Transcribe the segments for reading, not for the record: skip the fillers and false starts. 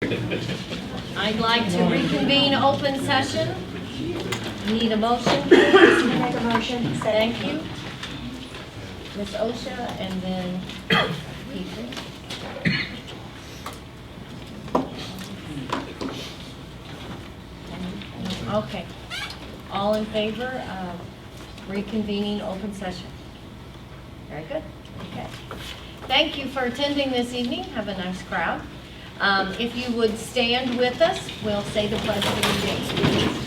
I'd like to reconvene open session. Need a motion, please? Make a motion. Thank you. Ms. Osha and then Peter. Okay. All in favor of reconvening open session? Very good. Okay. Thank you for attending this evening. Have a nice crowd. If you would stand with us, we'll say the Pledge of Allegiance, please.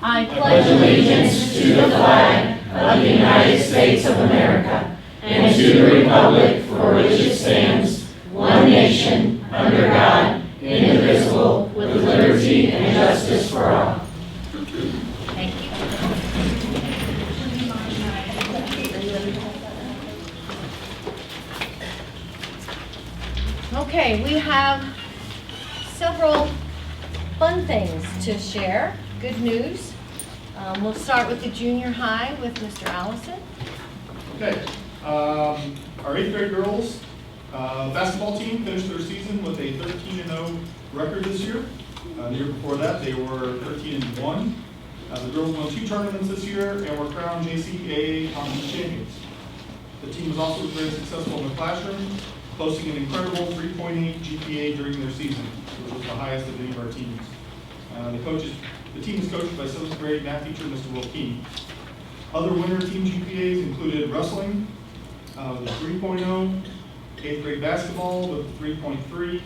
I pledge allegiance to the flag of the United States of America and to the republic for which it stands, one nation, under God, indivisible, with liberty and justice for all. Thank you. Okay, we have several fun things to share. Good news. We'll start with the junior high with Mr. Allison. Okay, our 8th grade girls basketball team finished their season with a 13-0 record this year. The year before that, they were 13-1. The girls won 2 tournaments this year and were crowned JCAA conference champions. The team was also very successful in the classroom, posting an incredible 3.8 GPA during their season, which was the highest of any of our teams. The team is coached by 7th grade math teacher, Mr. Wilkeen. Other winner team GPAs included wrestling with 3.0, 8th grade basketball with 3.3,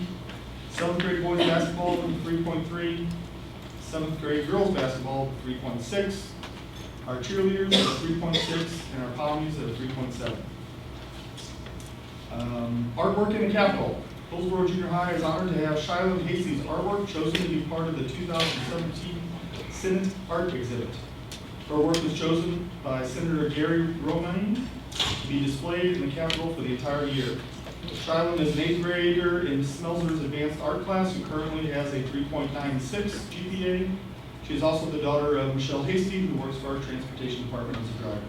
7th grade boys basketball with 3.3, 7th grade girls basketball with 3.6, our cheerleaders at 3.6, and our pommies at 3.7. Artwork in the Capitol. Hillsborough Junior High is honored to have Shiloh Hasey's artwork chosen to be part of the 2017 Senate Art Exhibit. Her work was chosen by Senator Gary Romaine to be displayed in the Capitol for the entire year. Shiloh is an 8th grader in Smelser's advanced art class who currently has a 3.96 GPA. She is also the daughter of Michelle Hasty, who works for our transportation department as a driver.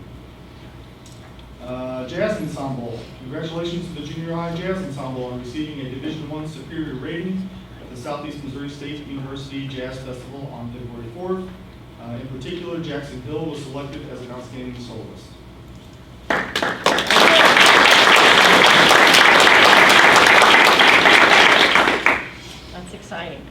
Jazz Ensemble. Congratulations to the Junior High Jazz Ensemble on receiving a Division I superior rating at the Southeast Missouri State University Jazz Festival on February 4th. In particular, Jackson Hill was selected as an outstanding soloist. That's exciting.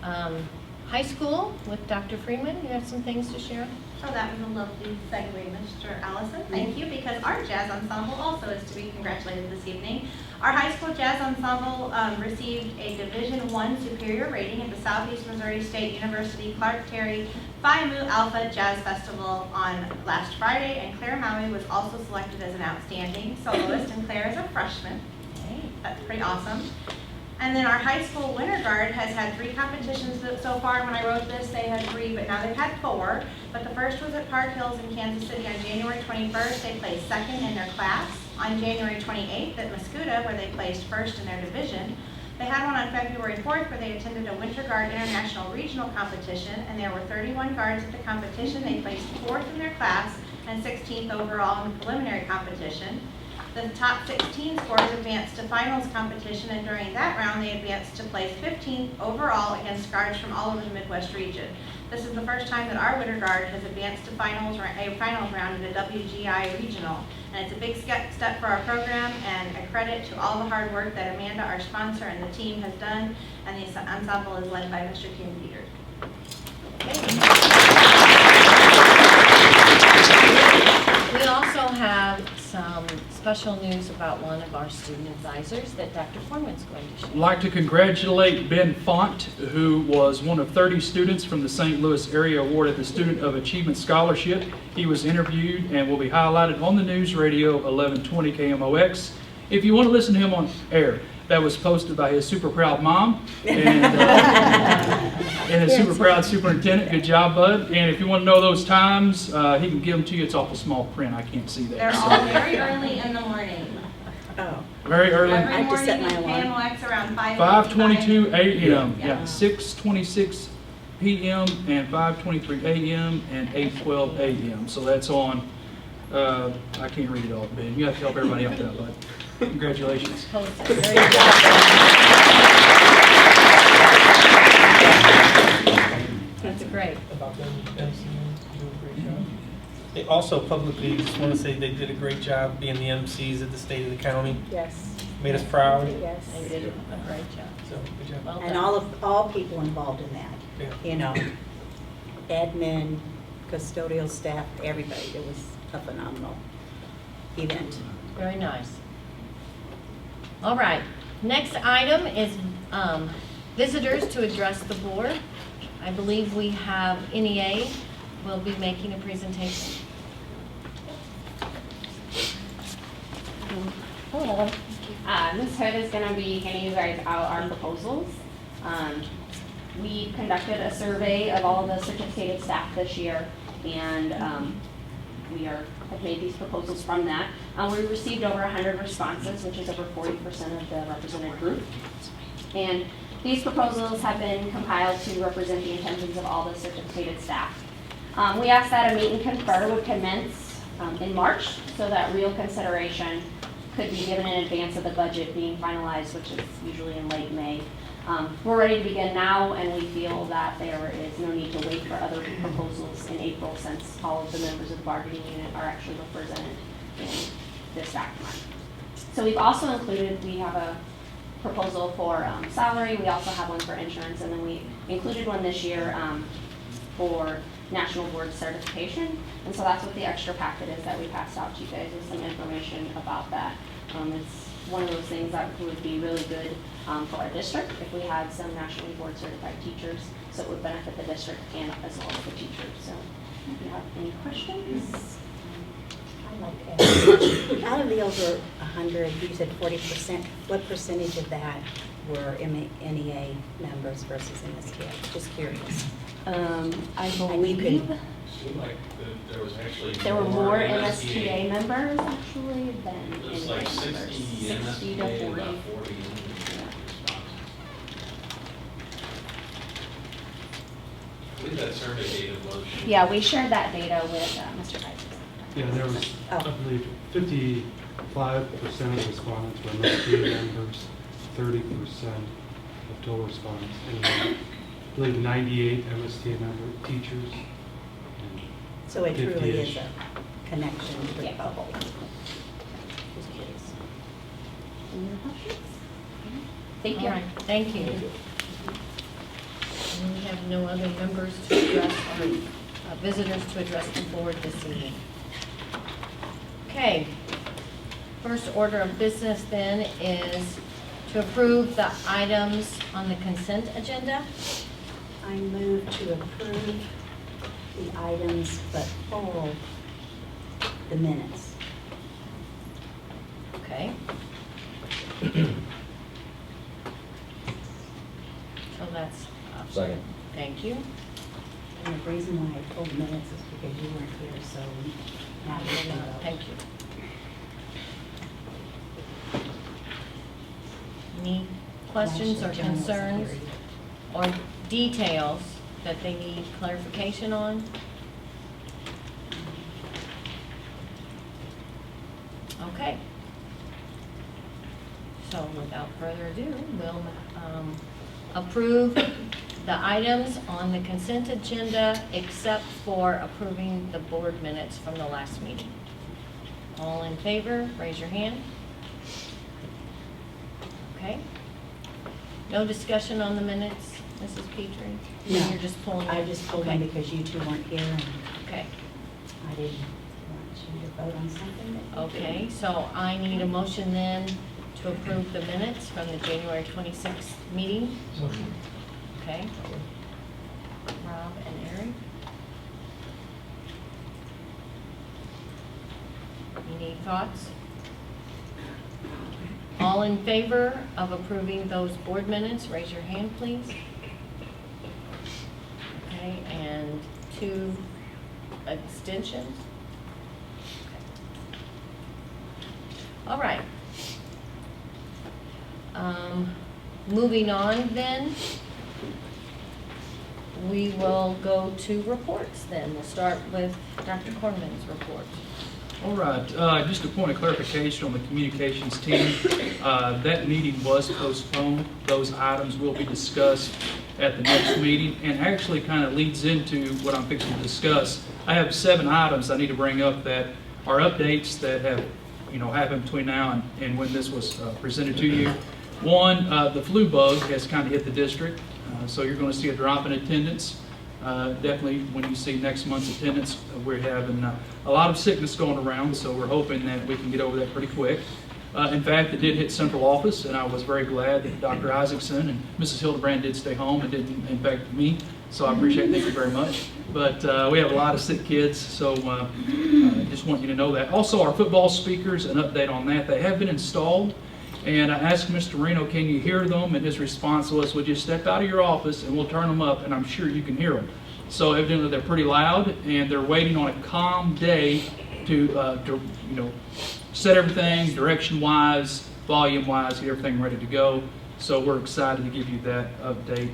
High school with Dr. Freeman, you have some things to share? Oh, that was a lovely segue, Mr. Allison. Thank you, because our jazz ensemble also is to be congratulated this evening. Our high school jazz ensemble received a Division I superior rating at the Southeast Missouri State University Clark Terry Phi Mu Alpha Jazz Festival on last Friday, and Claire Maui was also selected as an outstanding soloist, and Claire is a freshman. That's pretty awesome. And then our high school winter guard has had 3 competitions so far. When I wrote this, they had 3, but now they've had 4. But the first was at Park Hills in Kansas City on January 21st. They placed 2nd in their class. On January 28th at Mascoutah, where they placed 1st in their division. They had one on February 4th where they attended a Winter Guard International Regional Competition, and there were 31 guards at the competition. They placed 4th in their class and 16th overall in the preliminary competition. The top 16 scores advanced to finals competition, and during that round they advanced to place 15th overall against guards from all over the Midwest region. This is the first time that our Winter Guard has advanced to a finals round in a WGI regional. And it's a big step for our program, and a credit to all the hard work that Amanda, our sponsor, and the team has done. And the ensemble is led by Mr. Kim Peter. We also have some special news about one of our student advisors that Dr. Foreman's going to share. I'd like to congratulate Ben Font, who was one of 30 students from the St. Louis area awarded the Student of Achievement Scholarship. He was interviewed and will be highlighted on the news radio 1120 KMOX. If you want to listen to him on air, that was posted by his super proud mom and his super proud superintendent. Good job, bud. And if you want to know those times, he can give them to you. It's awful small print. I can't see that. They're all very early in the morning. Oh. Very early. Every morning set my in alarm. KMOX around 5:22 a.m. Yeah. Yeah, 6:26 p.m. and 5:23 a.m. and 8:12 a.m. So that's on. I can't read it all, Ben. You have to help everybody out there, bud. Congratulations. Posted. Very good. That's great. About them, MCs do a great job. They also publicly just want to say they did a great job being the MCs at the state of the county. Yes. Made us proud. Yes. They did a great job. So good job. Well And done. all people involved in that, Yeah. you know, admin, custodial staff, everybody. It was a phenomenal event. Very nice. All right, next item is visitors to address the board. I believe we have NEA will be making a presentation. Hello. Ms. Hood is going to be handing you guys out our proposals. We conducted a survey of all of the certificated staff this year, and we have made these proposals from that. We received over 100 responses, which is over 40% of the represented group. And these proposals have been compiled to represent the intentions of all the certificated staff. We asked that a meet and confer would commence in March, so that real consideration could be given in advance of the budget being finalized, which is usually in late May. We're ready to begin now, and we feel that there is no need to wait for other proposals in April, since all of the members of the bargaining unit are actually represented in this document. So we've also included, we have a proposal for salary, we also have one for insurance, and then we included one this year for national board certification. And so that's what the extra packet is that we passed out to you guys, with some information about that. It's one of those things that would be really good for our district if we had some nationally board certified teachers, so it would benefit the district and as well as the teachers. So if you have any questions? I'd like to ask, out of the over 100, you said 40%, what percentage of that were NEA members versus MSTA? Just curious. I And you believe can- Seemed like there was actually there were more MSTA members actually than It was like NEA 60 members. 60 to MSTA, 40. about 40 responses. I believe that survey data was. Yeah, we shared that data with Mr. Price. Yeah, there was, I believe, 55% of respondents were MSTA members, 30% of total respondents, and I believe 98 MSTA member teachers. So it truly is 50-ish. a connection to the Yeah. public. Just curious. Any other questions? Thank All you. right, thank you. And we have no other members to address, or visitors to address the board this evening. Okay. First order of business then is to approve the items on the consent agenda. I move to approve the items but hold the minutes. Okay. So that's, Second. thank you. And the reason why I pulled minutes is because you weren't here, so now you can vote. Thank you. Any questions or National General concerns Security. or details that they need clarification on? Okay. So without further ado, we'll approve the items on the consent agenda except for approving the board minutes from the last meeting. All in favor, raise your hand. Okay. No discussion on the minutes, Mrs. Petrie? No. You're just pulling them? I just pulled them Okay. because you two weren't here and Okay. I didn't want you to vote on something that you Okay, didn't. so I need a motion then to approve the minutes from the January 26th meeting. Okay. Rob and Eric. Any thoughts? All in favor of approving those board minutes, raise your hand, please. Okay, and 2 abstentions. All right. Moving on then, we will go to reports then. We'll start with Dr. Corman's report. All right, just a point of clarification on the communications team. That meeting was postponed. Those items will be discussed at the next meeting, and actually kind of leads into what I'm fixing to discuss. I have 7 items I need to bring up that are updates that have, happened between now and when this was presented to you. One, the flu bug has kind of hit the district, so you're going to see a drop in attendance. Definitely when you see next month's attendance, we're having a lot of sickness going around, so we're hoping that we can get over that pretty quick. In fact, it did hit central office, and I was very glad that Dr. Isaacson and Mrs. Hildebrand did stay home and didn't infect me, so I appreciate it. Thank you very much. But we have a lot of sick kids, so I just want you to know that. Also, our football speakers, an update on that. They have been installed, and I asked Mr. Marino, can you hear them? And his response was, would you step out of your office and we'll turn them up, and I'm sure you can hear them. So evidently they're pretty loud, and they're waiting on a calm day to set everything direction-wise, volume-wise, get everything ready to go. So we're excited to give you that update.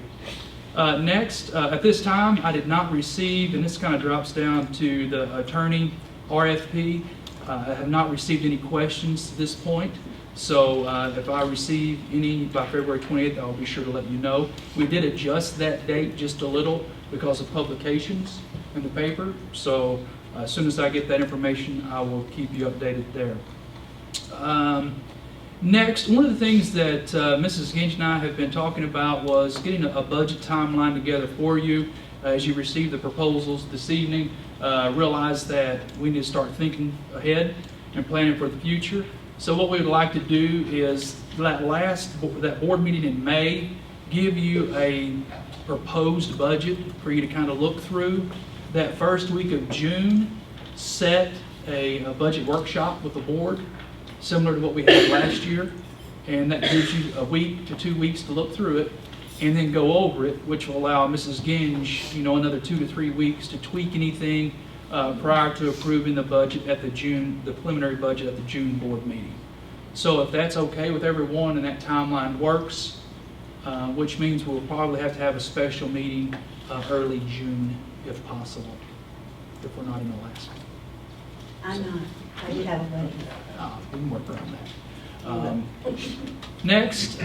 Next, at this time, I did not receive, and this kind of drops down to the attorney RFP. I have not received any questions to this point. So if I receive any by February 28th, I'll be sure to let you know. We did adjust that date just a little because of publications in the paper. So as soon as I get that information, I will keep you updated there. Next, one of the things that Mrs. Ginch and I have been talking about was getting a budget timeline together for you as you receive the proposals this evening. Realize that we need to start thinking ahead and planning for the future. So what we would like to do is that board meeting in May, give you a proposed budget for you to kind of look through. That first week of June, set a budget workshop with the board, similar to what we had last year, and that gives you a week to 2 weeks to look through it and then go over it, which will allow Mrs. Ginge, another 2 to 3 weeks to tweak anything prior to approving the budget at the preliminary budget at the June board meeting. So if that's okay with everyone and that timeline works, which means we'll probably have to have a special meeting early June if possible, if we're not in Alaska. I'm not. I do have a wedding. We can work around that. Next,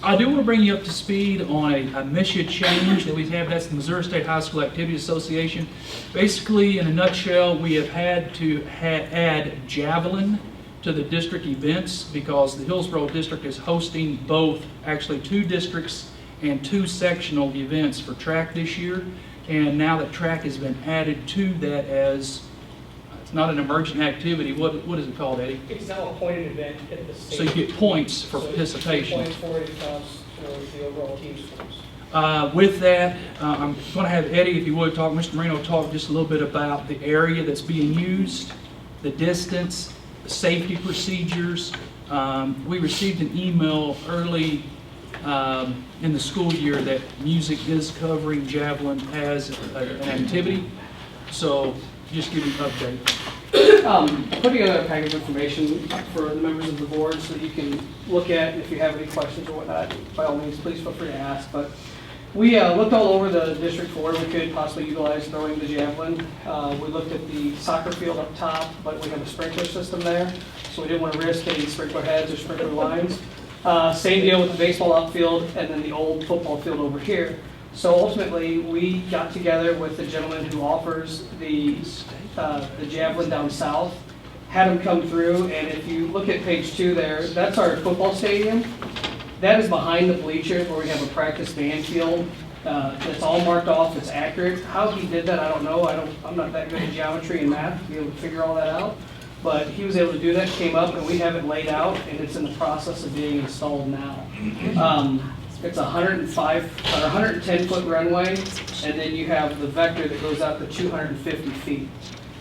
I do want to bring you up to speed on a MSHA change that we have. That's the Missouri State High School Activity Association. Basically, in a nutshell, we have had to add javelin to the district events because the Hillsborough district is hosting both, actually 2 districts and 2 sectional events for track this year. And now that track has been added to that as, it's not an emergent activity, what is it called, Eddie? It's now a pointed event at the state. So you get points for participation. Points for it counts towards the overall team scores. With that, I'm going to have Eddie, if you would, Mr. Marino, talk just a little bit about the area that's being used, the distance, the safety procedures. We received an email early in the school year that music is covering javelin as an activity. So just give you an update. Put together a package of information for the members of the board so that you can look at. If you have any questions or whatnot, by all means, please feel free to ask. But we looked all over the district for where we could possibly utilize throwing the javelin. We looked at the soccer field up top, but we have a sprinkler system there, so we didn't want to risk any sprinkler heads or sprinkler lines. Same deal with the baseball outfield and then the old football field over here. So ultimately, we got together with the gentleman who offers the javelin down south, had him come through, and if you look at page 2 there, that's our football stadium. That is behind the bleachers where we have a practice band field. It's all marked off, it's accurate. How he did that, I don't know. I'm not that good at geometry and math to be able to figure all that out. But he was able to do that, came up, and we have it laid out, and it's in the process of being installed now. It's a 110-foot runway, and then you have the vector that goes out to 250 feet.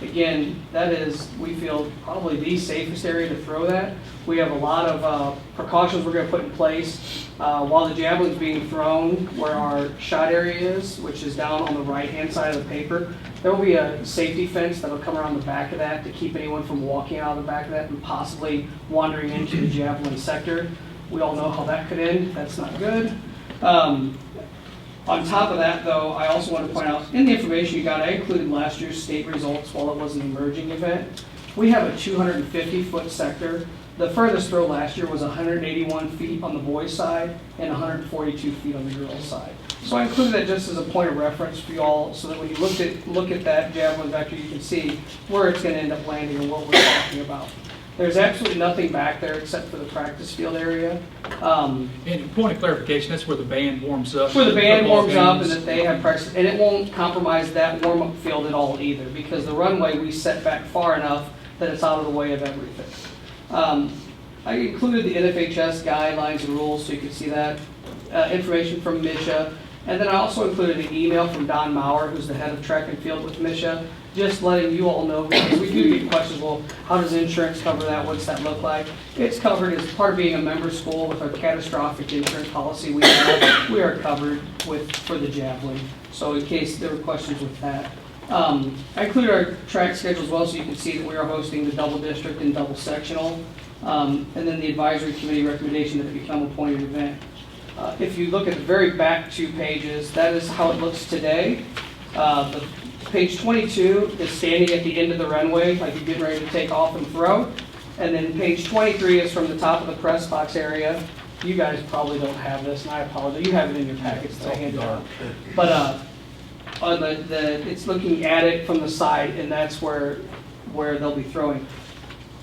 Again, that is, we feel, probably the safest area to throw that. We have a lot of precautions we're going to put in place. While the javelin's being thrown, where our shot area is, which is down on the right-hand side of the paper, there will be a safety fence that will come around the back of that to keep anyone from walking out of the back of that and possibly wandering into the javelin sector. We all know how that could end. That's not good. On top of that, though, I also want to point out, in the information you got, I included last year's state results while it was an emerging event. We have a 250-foot sector. The furthest throw last year was 181 feet on the boys' side and 142 feet on the girls' side. So I included that just as a point of reference for you all, so that when you look at that javelin vector, you can see where it's going to end up landing and what we're talking about. There's absolutely nothing back there except for the practice field area. And point of clarification, that's where the band warms up. Where the band Football warms up and games. that they have practice, and it won't compromise that warm-up field at all either, because the runway we set back far enough that it's out of the way of everything. I included the NFHS guidelines and rules so you can see that, information from MSHA, and then I also included an email from Don Maurer, who's the head of track and field with MSHA, just letting you all know, because we do get questions, well, how does insurance cover that? What's that look like? It's covered as part of being a member school with our catastrophic insurance policy we have. We are covered for the javelin, so in case there were questions with that. I included our track schedule as well, so you can see that we are hosting the double district and double sectional, and then the advisory committee recommendation that it become a appointed event. If you look at the very back 2 pages, that is how it looks today. Page 22 is standing at the end of the runway, like you're getting ready to take off and throw. And then page 23 is from the top of the press box area. You guys probably don't have this, and I apologize. You have it in your packets that I handed out. But on it's looking at it from the side, and that's where they'll be throwing.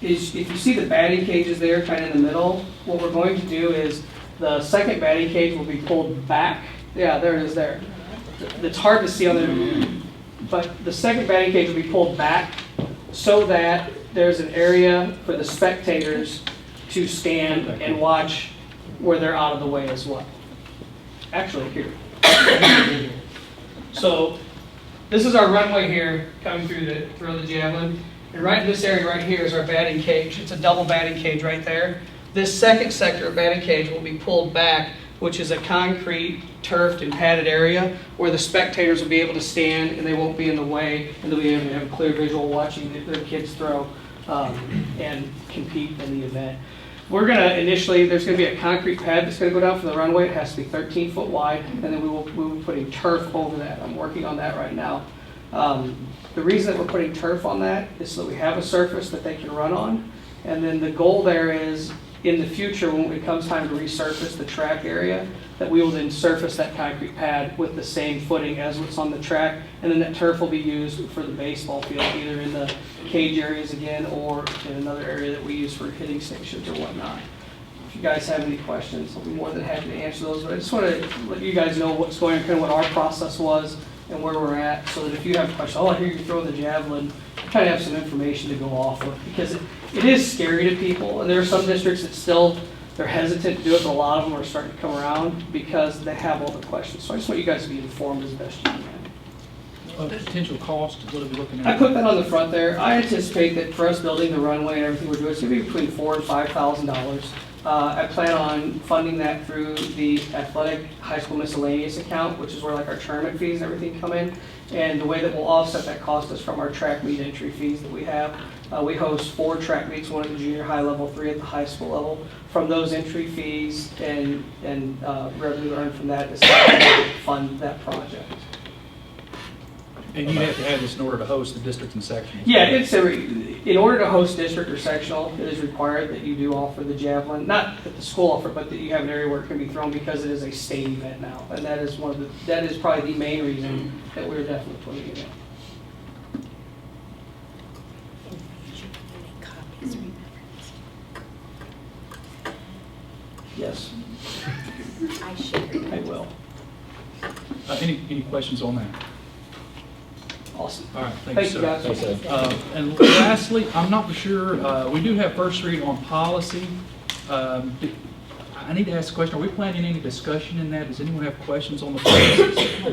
If you see the batting cages there, kind of in the middle, what we're going to do is the second batting cage will be pulled back. Yeah, there it is there. It's hard to see on there, but the second batting cage will be pulled back so that there's an area for the spectators to stand and watch where they're out of the way as well. Actually, here. So this is our runway here coming through to throw the javelin. And right in this area right here is our batting cage. It's a double batting cage right there. This second sector of batting cage will be pulled back, which is a concrete, turfed, and padded area where the spectators will be able to stand and they won't be in the way, and they'll be able to have a clear visual watching their kids throw and compete in the event. We're going to initially, there's going to be a concrete pad that's going to go down from the runway. It has to be 13 foot wide, and then we will be putting turf over that. I'm working on that right now. The reason that we're putting turf on that is so that we have a surface that they can run on, and then the goal there is in the future, when it comes time to resurface the track area, that we will then surface that concrete pad with the same footing as what's on the track, and then that turf will be used for the baseball field, either in the cage areas again, or in another area that we use for hitting stations or whatnot. If you guys have any questions, I'll be more than happy to answer those, but I just want to let you guys know what's going on, kind of what our process was and where we're at, so that if you have questions, oh, I hear you throw the javelin, you kind of have some information to go off of, because it is scary to people, and there are some districts that still, they're hesitant to do it, but a lot of them are starting to come around because they have all the questions. So I just want you guys to be informed as best you can. Potential cost, what are we looking at? I put that on the front there. I anticipate that for us building the runway and everything we're doing, it's going to be between $4,000 and $5,000. I plan on funding that through the athletic high school miscellaneous account, which is where like our tournament fees and everything come in. And the way that we'll offset that cost is from our track meet entry fees that we have. We host 4 track meets, 1 at the junior high level, 3 at the high school level. From those entry fees and revenue earned from that is how we fund that project. And you have to have this in order to host the districts and sections. Yeah, in order to host district or sectional, it is required that you do offer the javelin. Not that the school offer, but that you have an area where it can be thrown, because it is a state event now, and that is probably the main reason that we're definitely putting it in. Yes, I should. I will. Any questions on that? Awesome. All right, Thank you, guys. And lastly, I'm not for sure, we do have first read on policy. I need to ask a question. Are we planning any discussion in that? Does anyone have questions on the policies?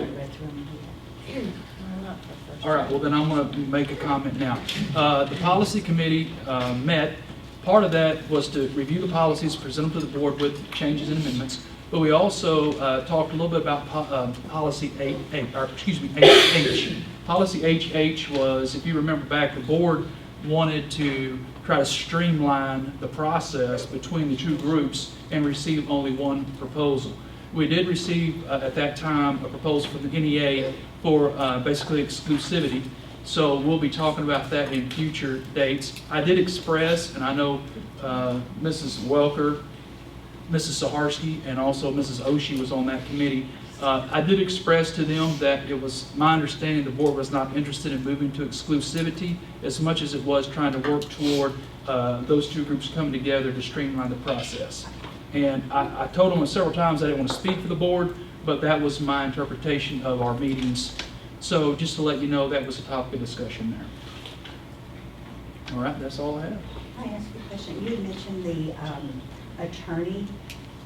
All right, well then I'm going to make a comment now. The policy committee met. Part of that was to review the policies, present them to the board with changes and amendments. But we also talked a little bit about policy HH. Policy HH was, if you remember back, the board wanted to try to streamline the process between the 2 groups and receive only 1 proposal. We did receive at that time a proposal from the NEA for basically exclusivity. So we'll be talking about that in future dates. I did express, and I know Mrs. Welker, Mrs. Saharsky, and also Mrs. Oshie was on that committee. I did express to them that it was my understanding the board was not interested in moving to exclusivity as much as it was trying to work toward those two groups coming together to streamline the process. And I told them several times I didn't want to speak for the board, but that was my interpretation of our meetings. So just to let you know, that was a topic of discussion there. All right, that's all I have. Can I ask you a question? You had mentioned the attorney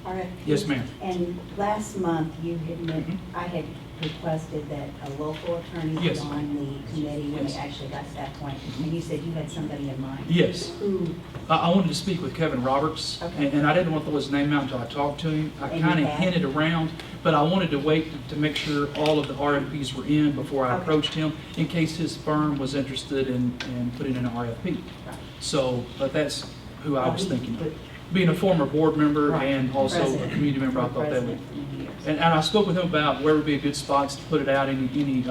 RFP. Yes, ma'am. And last month, you had meant, I had requested that a local attorney be Yes. on the committee when Yes. it actually got to that point. And you said you had somebody in mind. Yes. Who? I wanted to speak with Kevin Roberts, Okay. and I didn't want to throw his name out until I talked to him. I And you kind of have? hinted around, but I wanted to wait to make sure all of the RFPs were in before I Okay. approached him, in case his firm was interested in putting in an RFP. Right. So, but that's who I was He thinking of. would- Being a former board member Right. and also a President. community member, I thought that would. President for many years. And I spoke with him about where would be a good spots to put it out, any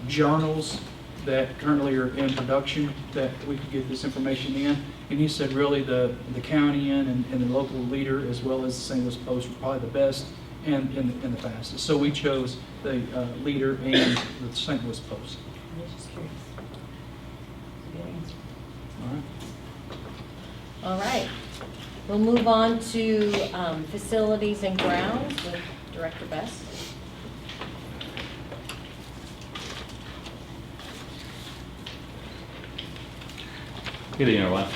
journals that currently are in production that we could get this information in. And he said really the county and the local leader as well as the St. Louis Post were probably the best and the fastest. So we chose the leader and the St. Louis Post. I was just curious. Good answer. All right. All right. We'll move on to facilities and grounds with Director Best. Good evening, everyone.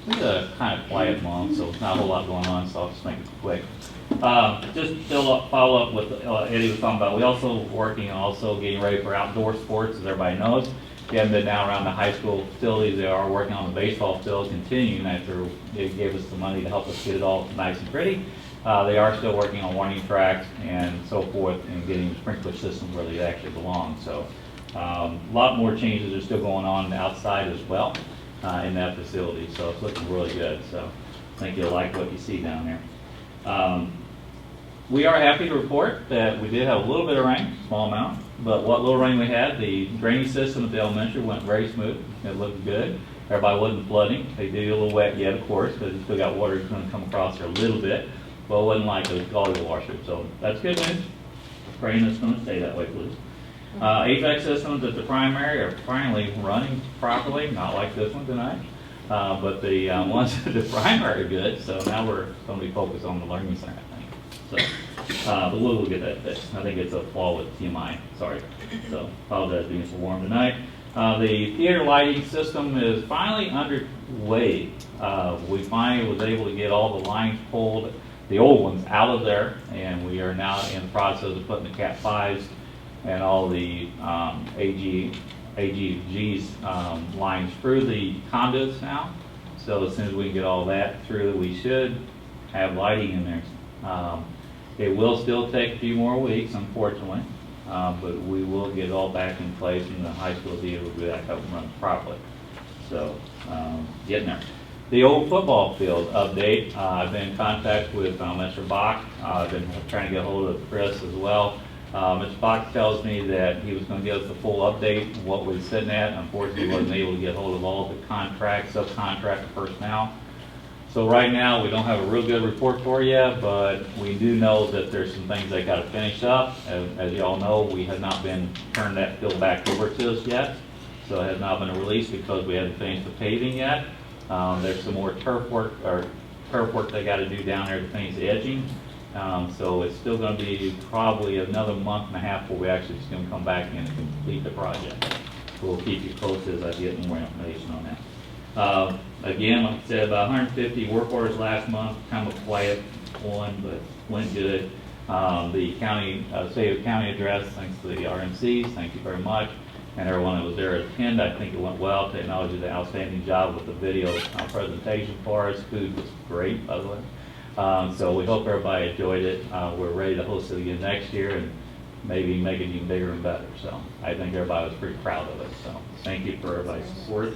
This is a kind of quiet month, so not a whole lot going on, so I'll just make it quick. Just follow up with Eddie was talking about, we also working also getting ready for outdoor sports, as everybody knows. We haven't been now around the high school facilities. They are working on the baseball field, continuing after they gave us the money to help us get it all nice and pretty. They are still working on warning tracks and so forth and getting sprinkler systems where they actually belong. So a lot more changes are still going on outside as well in that facility. So it's looking really good. So I think you'll like what you see down there. We are happy to report that we did have a little bit of rain, small amount, but what little rain we had, the drainage system at the elementary went very smooth. It looked good. Everybody wasn't flooding. They did a little wet yet, of course, because you still got water that's going to come across there a little bit, but it wasn't like a gully washer. So that's good news. Praying it's going to stay that way, please. HVAC systems at the primary are finally running properly, not like this one tonight. But the ones at the primary are good, so now we're going to be focused on the learning center, I think. So, but we'll get that fixed. I think it's a flaw with TMI, sorry. So apologize being so warm tonight. The theater lighting system is finally underway. We finally was able to get all the lines pulled, the old ones, out of there, and we are now in the process of putting the Cat 5s and all the AGG's lines through the conduits now. So as soon as we can get all that through, we should have lighting in there. It will still take a few more weeks, unfortunately, but we will get it all back in place and the high school deal will be back up and running properly. So getting there. The old football field update, I've been in contact with Mr. Bach. I've been trying to get a hold of Chris as well. Mr. Bach tells me that he was going to give us the full update of what we're sitting at. Unfortunately, he wasn't able to get hold of all the contract, subcontract personnel. So right now, we don't have a real good report for you, but we do know that there's some things they got to finish up. As you all know, we have not been turned that field back over to us yet. So it has not been released because we haven't finished the paving yet. There's some more turf work they got to do down there to finish the edging. So it's still going to be probably another month and a half before we actually just going to come back in and complete the project. We'll keep you posted as I get more information on that. Again, like I said, about 150 work orders last month, kind of a quiet one, but went good. The county, state of county address, thanks to the RMCs, thank you very much. And everyone that was there attend, I think it went well. Technology did an outstanding job with the video presentation for us. Food was great, by the way. So we hope everybody enjoyed it. We're ready to host it again next year and maybe make it even bigger and better. So I think everybody was pretty proud of it. So thank you for everybody's support.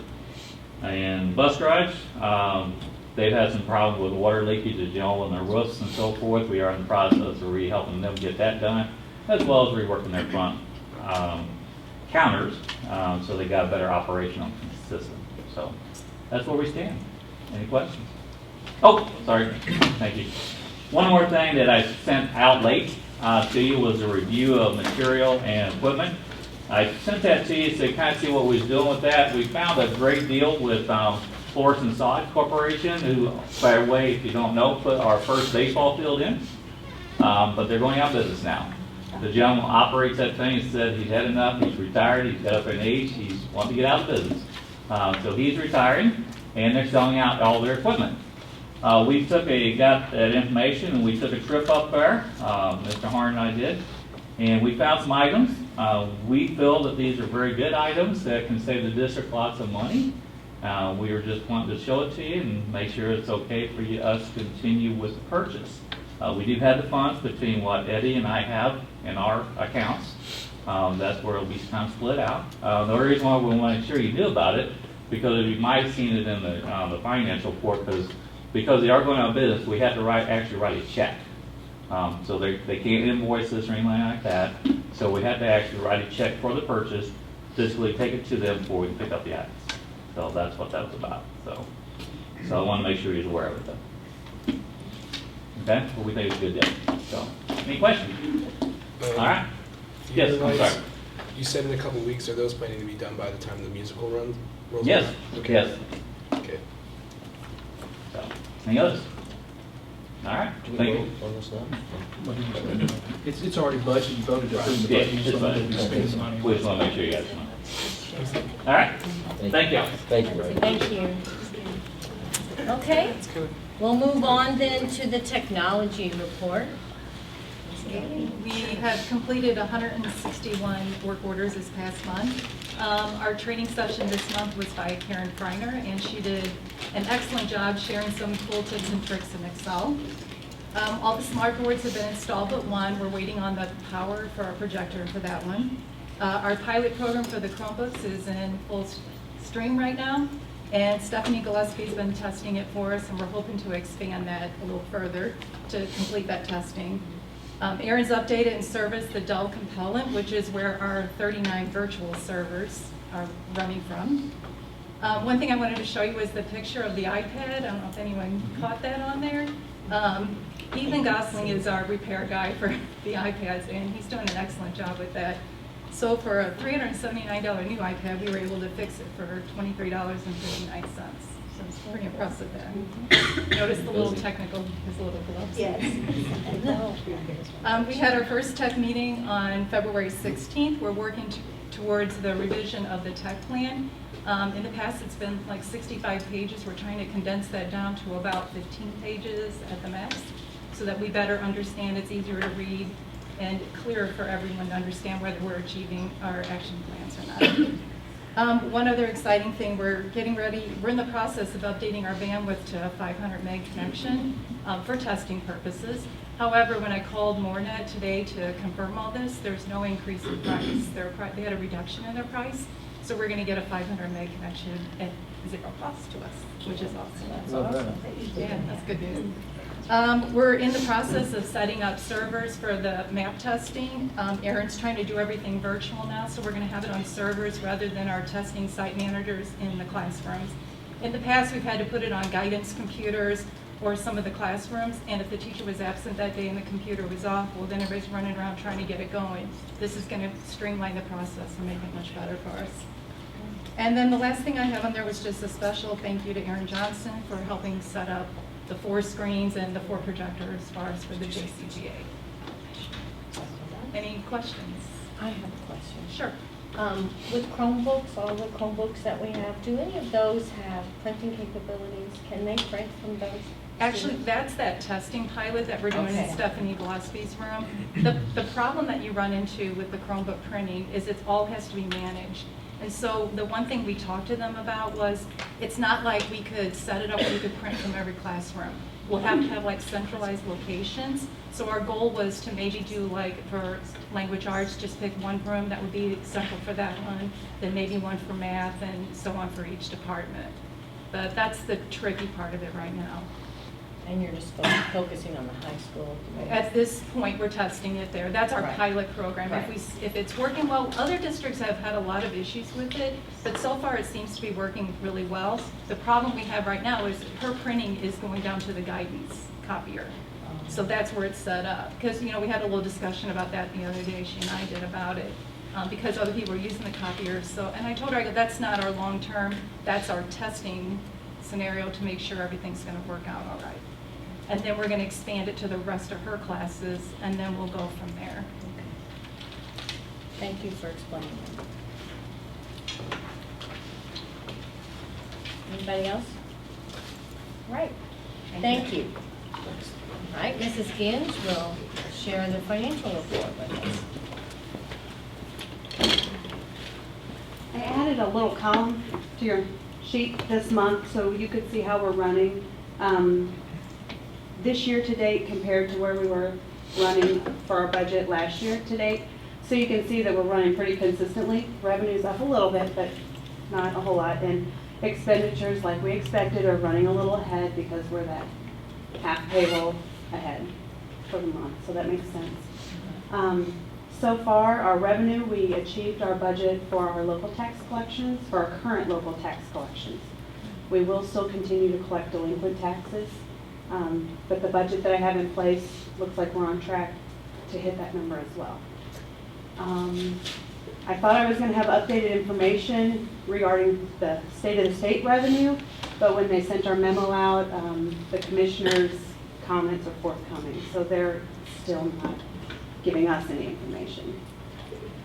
And bus garage, they've had some problems with water leakage, as you know, in their roofs and so forth. We are in the process of helping them get that done, as well as reworking their front counters, so they got a better operational system. So that's where we stand. Any questions? Oh, sorry. Thank you. One more thing that I sent out late to you was a review of material and equipment. I sent that to you so kind of see what we was doing with that. We found a great deal with Floors and Sod Corporation, who, by the way, if you don't know, put our first baseball field in. But they're going out of business now. The gentleman who operates that thing has said he's had enough, he's retired, he's got up in age, he's wanting to get out of business. So he's retiring, and they're selling out all their equipment. We got that information, and we took a trip up there, Mr. Horn and I did, and we found some items. We feel that these are very good items that can save the district lots of money. We were just wanting to show it to you and make sure it's okay for us to continue with the purchase. We do have the funds between what Eddie and I have in our accounts. That's where it'll be kind of split out. The only reason why we want to make sure you knew about it, because you might have seen it in the financial report, because they are going out of business, we have to actually write a check. So they can't invoice us or anything like that. So we have to actually write a check for the purchase, physically take it to them before we can pick up the items. So that's what that was about. So I want to make sure he's aware of it though. Okay, well, we think it's a good deal. So, any questions? All right. Yes, I'm sorry. You said in a couple of weeks, are those planning to be done by the time the musical rolls Yes. around? Okay. Yes. Okay. So, any others? All right. Thank you. It's already budgeted, you voted to approve the Yeah, budget, it's so fine. we'll be spending money. We just want to make sure you guys know. All right. Thank you. Thank you, Ray. Thank you. Okay, we'll move on then to the technology report. We have completed 161 work orders this past month. Our training session this month was by Karen Freiner, and she did an excellent job sharing some cool tips and tricks in Excel. All the smart boards have been installed but one. We're waiting on the power for our projector for that one. Our pilot program for the Chromebooks is in full stream right now, and Stephanie Gillespie's been testing it for us, and we're hoping to expand that a little further to complete that testing. Aaron's updated and serviced the Dell Compellent, which is where our 39 virtual servers are running from. One thing I wanted to show you was the picture of the iPad. I don't know if anyone caught that on there. Ethan Gosling is our repair guy for the iPads, and he's doing an excellent job with that. So for a $379 new iPad, we were able to fix it for $23.59. So it's pretty impressive there. Notice the little technical, his little gloves. Yes. We had our first tech meeting on February 16th. We're working towards the revision of the tech plan. In the past, it's been like 65 pages. We're trying to condense that down to about 15 pages at the max so that we better understand, it's easier to read, and clearer for everyone to understand whether we're achieving our action plans or not. One other exciting thing, we're in the process of updating our bandwidth to a 500 meg connection for testing purposes. However, when I called Mornet today to confirm all this, there's no increase in price. They had a reduction in their price, so we're going to get a 500 meg connection at zero cost to us, which is awesome. That's awesome. Yeah, that's good news. We're in the process of setting up servers for the map testing. Aaron's trying to do everything virtual now, so we're going to have it on servers rather than our testing site managers in the classrooms. In the past, we've had to put it on guidance computers or some of the classrooms, and if the teacher was absent that day and the computer was off, well, then everybody's running around trying to get it going. This is going to streamline the process and make it much better for us. And then the last thing I have on there was just a special thank you to Aaron Johnson for helping set up the 4 screens and the 4 projectors for us for the JCGA. Any questions? I have a question. Sure. With Chromebooks, all the Chromebooks that we have, do any of those have printing capabilities? Can they print from those? Actually, that's that testing pilot that we're doing Okay. in Stephanie Gillespie's room. The problem that you run into with the Chromebook printing is it all has to be managed. And so the one thing we talked to them about was, it's not like we could set it up where you could print from every classroom. We'll have to have like centralized locations. So our goal was to maybe do like for language arts, just pick one room that would be central for that one, then maybe one for math and so on for each department. But that's the tricky part of it right now. And you're just focusing on the high school? At this point, we're testing it there. That's our Right. pilot program. Right. If it's working well, other districts have had a lot of issues with it, but so far it seems to be working really well. The problem we have right now is her printing is going down to the guidance copier. So that's where it's set up. Because, we had a little discussion about that the other day, she and I did about it, because other people are using the copiers. So, and I told her, I go, that's not our long-term, that's our testing scenario to make sure everything's going to work out all right. And then we're going to expand it to the rest of her classes, and then we'll go from there. Thank you for explaining that. Anybody else? Right. Thank you. All right, Mrs. Gins will share the financial report with us. I added a little column to your sheet this month so you could see how we're running this year to date compared to where we were running for our budget last year to date. So you can see that we're running pretty consistently. Revenue's up a little bit, but not a whole lot. And expenditures, like we expected, are running a little ahead because we're that half payroll ahead for the month. So that makes sense. So far, our revenue, we achieved our budget for our local tax collections, for our current local tax collections. We will still continue to collect delinquent taxes, but the budget that I have in place looks like we're on track to hit that number as well. I thought I was going to have updated information regarding the state revenue, but when they sent our memo out, the commissioner's comments are forthcoming, so they're still not giving us any information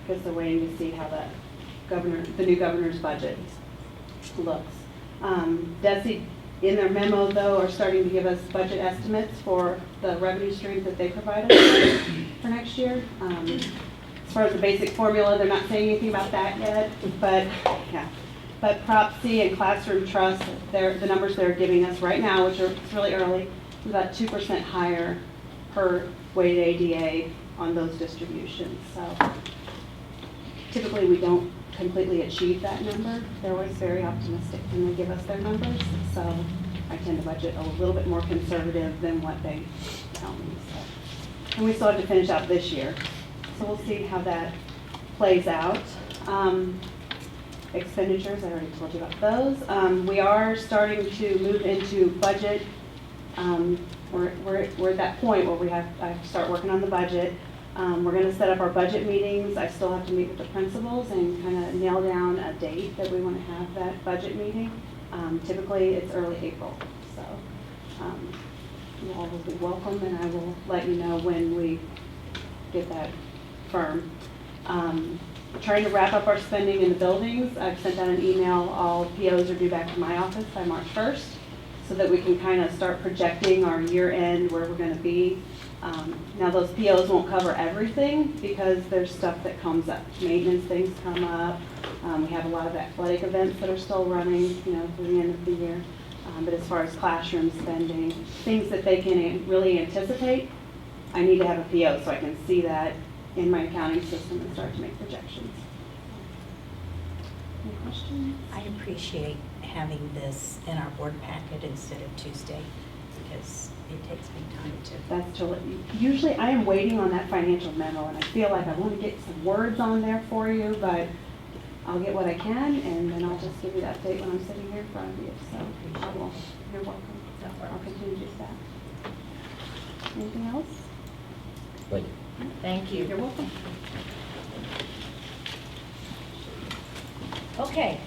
because they're waiting to see how the new governor's budget looks. DESI, in their memo though, are starting to give us budget estimates for the revenue streams that they provide us for next year. As far as the basic formula, they're not saying anything about that yet, but yeah. But Prop C and Classroom Trust, the numbers they're giving us right now, which are it's really early, is about 2% higher per weighted ADA on those distributions. So typically we don't completely achieve that number. They're always very optimistic when they give us their numbers. So I tend to budget a little bit more conservative than what they tell me. So. And we still have to finish out this year. So we'll see how that plays out. Expenditures, I already told you about those. We are starting to move into budget. We're at that point where I have to start working on the budget. We're going to set up our budget meetings. I still have to meet with the principals and kind of nail down a date that we want to have that budget meeting. Typically, it's early April. So you all will be welcome, and I will let you know when we get that firm. Trying to wrap up our spending in the buildings. I've sent out an email. All POs are due back to my office by March 1st so that we can kind of start projecting our year end, where we're going to be. Now those POs won't cover everything because there's stuff that comes up. Maintenance things come up. We have a lot of athletic events that are still running, through the end of the year. But as far as classroom spending, things that they can really anticipate, I need to have a PO so I can see that in my accounting system and start to make projections. Any questions? I appreciate having this in our board packet instead of Tuesday because it takes me time to. That's totally, usually I am waiting on that financial memo and I feel like I want to get some words on there for you, but I'll get what I can and then I'll just give you that update when I'm sitting here in front of you. So I will. You're welcome. I'll continue to do that. Anything else? Thank you. You're welcome. Okay,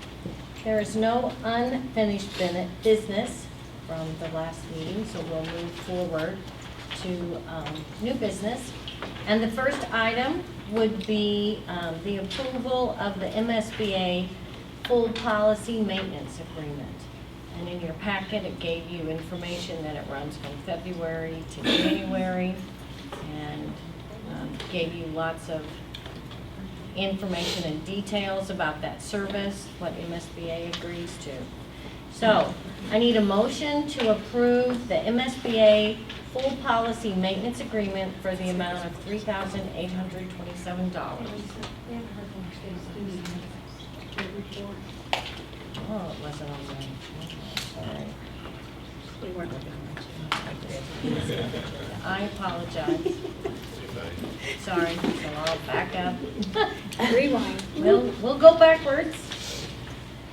there is no unfinished business from the last meeting, so we'll move forward to new business. And the first item would be the approval of the MSBA full policy maintenance agreement. And in your packet, it gave you information that it runs from February to January, and gave you lots of information and details about that service, what MSBA agrees to. So I need a motion to approve the MSBA full policy maintenance agreement for the amount of $3,827. Oh, it wasn't on mine. Okay, We weren't looking sorry. I apologize. Sorry, so I'll back up. at you. Rewind. We'll go backwards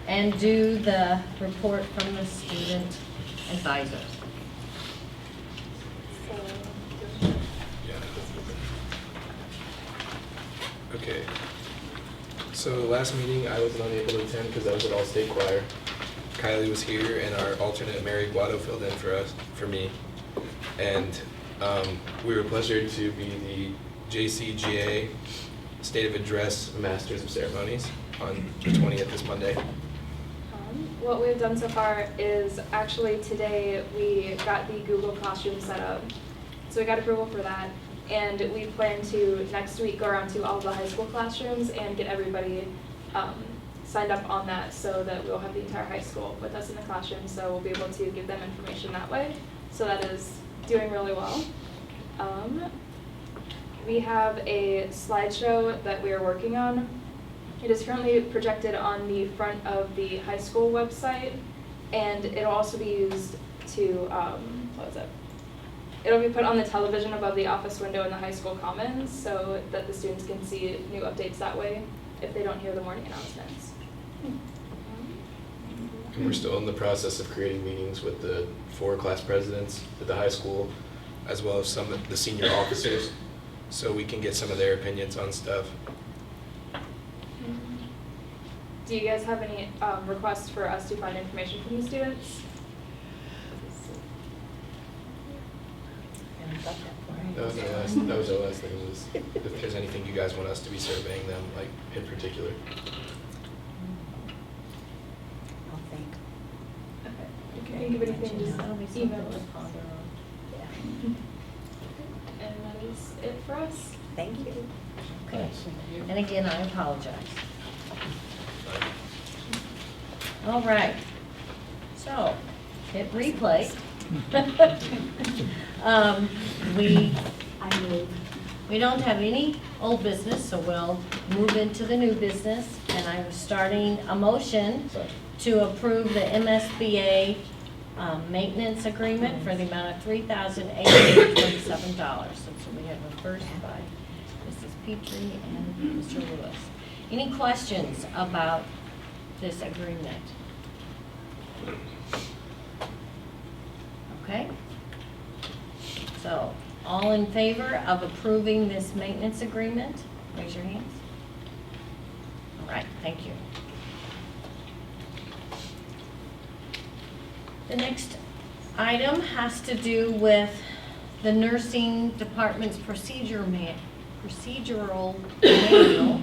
and do the report from the student advisors. Okay. So last meeting, I wasn't unable to attend because I was at All-State Choir. Kylie was here, and our alternate Mary Guado filled in for me. And we were pleasured to be the JCGA State of Address Masters of Ceremonies on the 20th, this Monday. What we've done so far is actually today we got the Google Classroom set up. So we got approval for that. And we plan to next week go around to all of the high school classrooms and get everybody signed up on that so that we'll have the entire high school with us in the classroom. So we'll be able to give them information that way. So that is doing really well. We have a slideshow that we are working on. It is currently projected on the front of the high school website, and it'll also be used to, it'll be put on the television above the office window in the high school commons so that the students can see new updates that way if they don't hear the morning announcements. And we're still in the process of creating meetings with the 4 class presidents at the high school, as well as some of the senior officers, so we can get some of their opinions on stuff. Do you guys have any requests for us to find information from the students? That was our last thing, was if there's anything you guys want us to be surveying them, like in particular. I'll think. Okay. If you think of anything, just That'll be email something us. to ponder on. And that is it for us. Thank you. Okay, and again, I apologize. All right, so, hit replay. We don't have any old business, so we'll move into the new business. And I was starting a motion to approve the MSBA maintenance agreement for the amount of $3,827. So we have a first by Mrs. Petrie and Mr. Lewis. Any questions about this agreement? Okay. So, all in favor of approving this maintenance agreement? Raise your hands. All right, thank you. The next item has to do with the nursing department's procedural manual.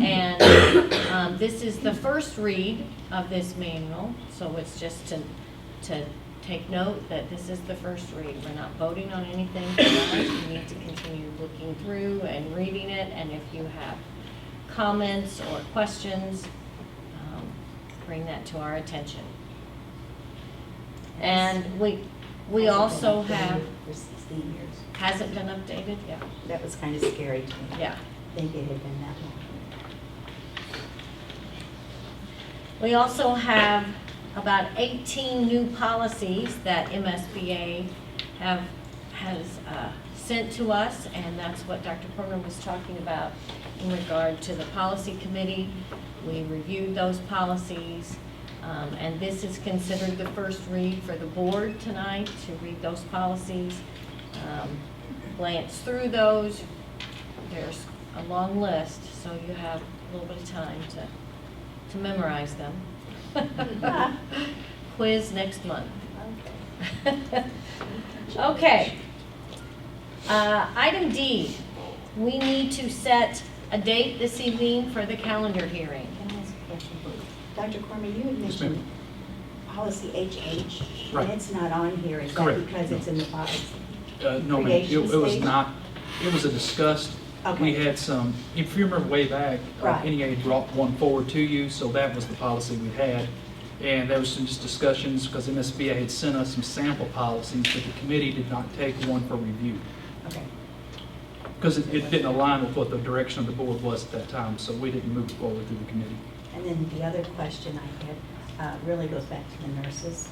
And this is the first read of this manual, so it's just to take note that this is the first read. We're not voting on anything tonight. You need to continue looking through and reading it, and if you have comments or questions, bring that to our attention. And we also have, For 16 years. hasn't been updated? Yeah. That was kind of scary to me. Yeah. I think it had been that long. We also have about 18 new policies that MSBA has sent to us, and that's what Dr. Porter was talking about in regard to the policy committee. We reviewed those policies, and this is considered the first read for the board tonight, to read those policies, glance through those. There's a long list, so you have a little bit of time to memorize them. Quiz next month. Okay. Item D, we need to set a date this evening for the calendar hearing. Can I ask a question, please? Dr. Corman, you had Yes, ma'am. mentioned policy HH, Right. and it's not on here. Is that Correct. because it's in the policy? No, ma'am, Creation it was stage? not, it was a discussed, Okay. we had some, if you remember way back, Right. NEA brought one forward to you, so that was the policy we had. And there was some just discussions, because MSBA had sent us some sample policies, but the committee did not take one for review. Okay. Because it didn't align with what the direction of the board was at that time, so we didn't move it forward through the committee. And then the other question I had, really goes back to the nurses.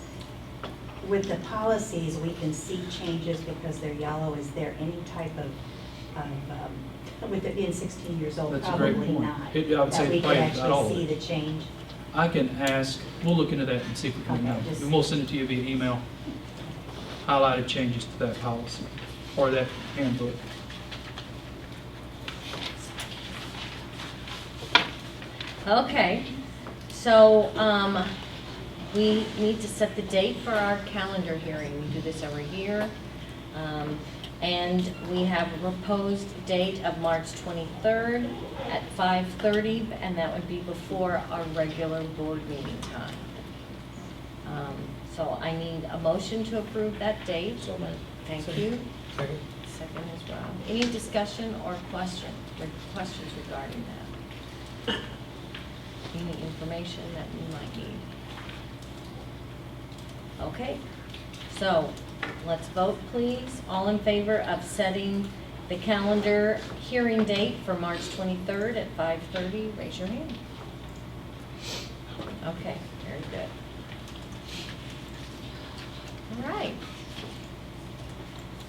With the policies, we can see changes because they're yellow. Is there any type of, with it being 16 years old, That's a great probably point. not. I would say That we could probably not all of actually see it. the change. I can ask, we'll look into that and see if we can, Okay, just- and we'll send it to you via email, highlighted changes to that policy, or that handbook. Okay, so, we need to set the date for our calendar hearing. We do this every year. And we have a proposed date of March 23rd at 5:30, and that would be before our regular board meeting time. So I need a motion to approve that date. Thank you. Second. Second is Rob. Any discussion or questions regarding that? Any information that you might need? Okay, so let's vote, please. All in favor of setting the calendar hearing date for March 23rd at 5:30, raise your hand. Okay, very good. All right.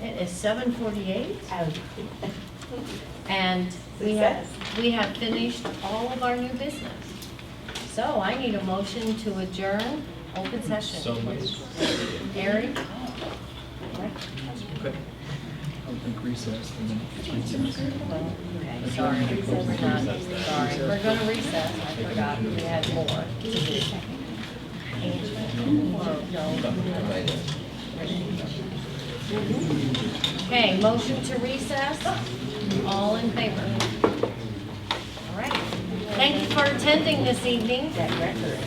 It is 7:48. And we have finished all of our new business. So I need a motion to adjourn open session. So moved. Harry? Okay. I would think recess, and then recess. Okay, sorry, we're not, sorry, we're gonna recess, I forgot, we had more. Okay, motion to recess, all in favor? All right, thank you for attending this evening. That record.